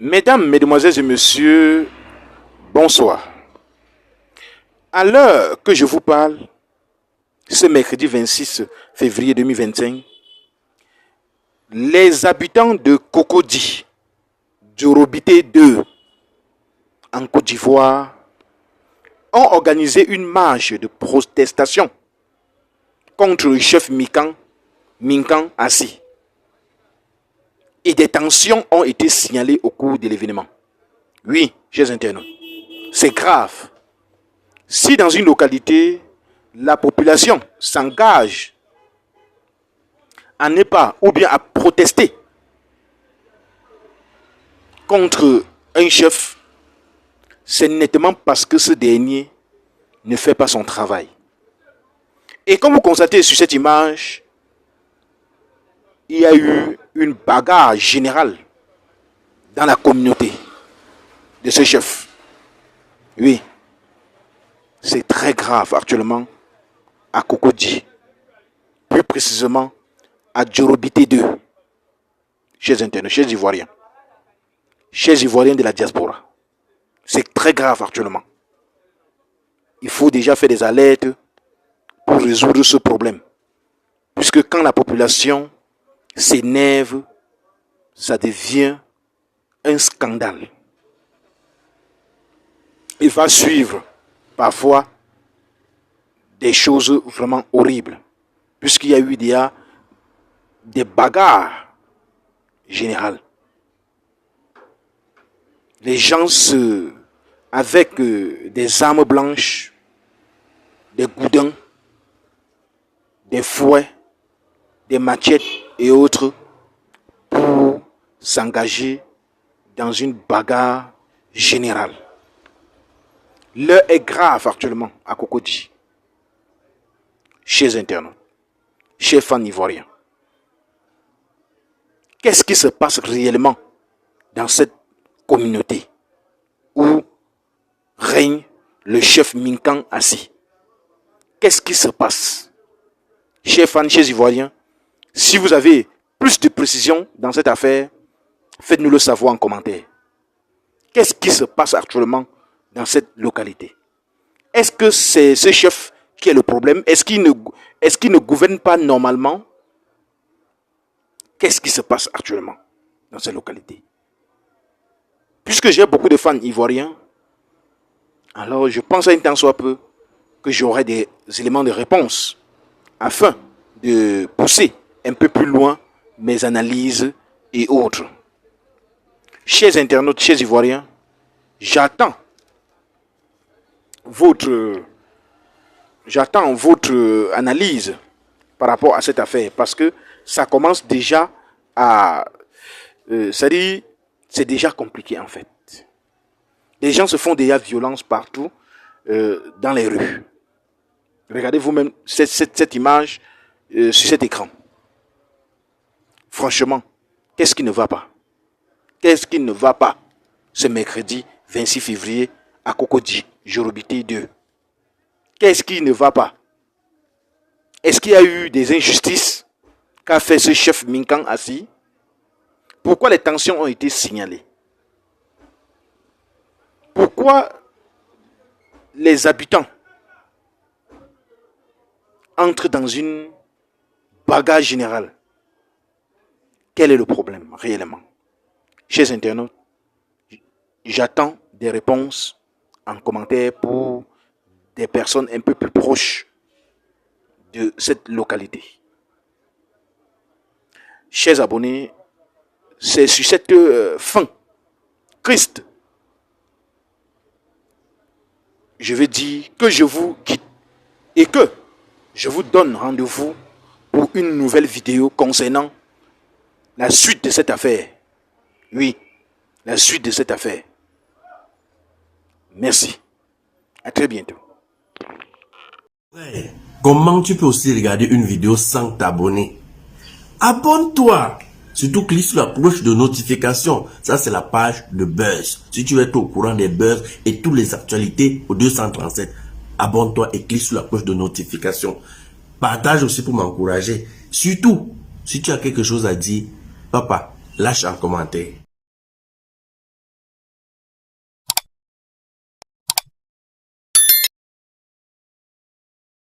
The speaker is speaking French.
Mesdames, Mesdemoiselles et Messieurs, bonsoir. À l'heure que je vous parle, ce mercredi 26 février 2025, les habitants de Cocody, Djorobité 2, en Côte d'Ivoire, ont organisé une marche de protestation contre le chef Minkan Assi. Et des tensions ont été signalées au cours de l'événement. Oui, chers internautes, c'est grave. Si dans une localité, la population s'engage à ne pas ou bien à protester contre un chef, c'est nettement parce que ce dernier ne fait pas son travail. Et comme vous constatez sur cette image, il y a eu une bagarre générale dans la communauté de ce chef. Oui, c'est très grave actuellement à Cocody, plus précisément à Djorobité 2. Chers internautes, chers Ivoiriens de la diaspora, c'est très grave actuellement. Il faut déjà faire des alertes pour résoudre ce problème. Puisque quand la population s'énerve, ça devient un scandale. Il va suivre parfois des choses vraiment horribles. Puisqu'il y a eu déjà des bagarres générales. Les gens avec des armes blanches, des goudins, des fouets, des machettes et autres pour s'engager dans une bagarre générale. L'heure est grave actuellement à Cocody. Chers internautes, chers fans ivoiriens, qu'est-ce qui se passe réellement dans cette communauté où règne le chef Minkan Assi? Qu'est-ce qui se passe? Chers fans, chers Ivoiriens, si vous avez plus de précision dans cette affaire, faites-nous le savoir en commentaire. Qu'est-ce qui se passe actuellement dans cette localité? Est-ce que c'est ce chef qui est le problème? Est-ce qu'il ne gouverne pas normalement? Qu'est-ce qui se passe actuellement dans cette localité? Puisque j'ai beaucoup de fans ivoiriens, alors je pense à un temps soit peu que j'aurai des éléments de réponse afin de pousser un peu plus loin mes analyses et autres. Chers internautes, chers Ivoiriens, j'attends votre analyse par rapport à cette affaire, parce que ça commence déjà à... c'est déjà compliqué en fait. Les gens se font déjà violence partout dans les rues. Regardez vous-même cette image sur cet écran. Franchement, qu'est-ce qui ne va pas? Qu'est-ce qui ne va pas ce mercredi 26 février à Cocody, Djorobité 2? Qu'est-ce qui ne va pas? Est-ce qu'il y a eu des injustices qu'a fait ce chef Minkan Assi? Pourquoi les tensions ont été signalées? Pourquoi les habitants entrent dans une bagarre générale? Quel est le problème réellement? Chers internautes, j'attends des réponses en commentaire pour des personnes un peu plus proches de cette localité. Chers abonnés, c'est sur cette fin triste, je vais dire que je vous quitte et que je vous donne rendez-vous pour une nouvelle vidéo concernant la suite de cette affaire. Oui, la suite de cette affaire. Merci. À très bientôt. Comment tu peux aussi regarder une vidéo sans t'abonner? Abonne-toi. Surtout clique sur la cloche de notification. Ça, c'est la page de Buzz. Si tu veux être au courant des buzz et toutes les actualités au 237, abonne-toi et clique sur la cloche de notification. Partage aussi pour m'encourager. Surtout, si tu as quelque chose à dire, papa, lâche un commentaire.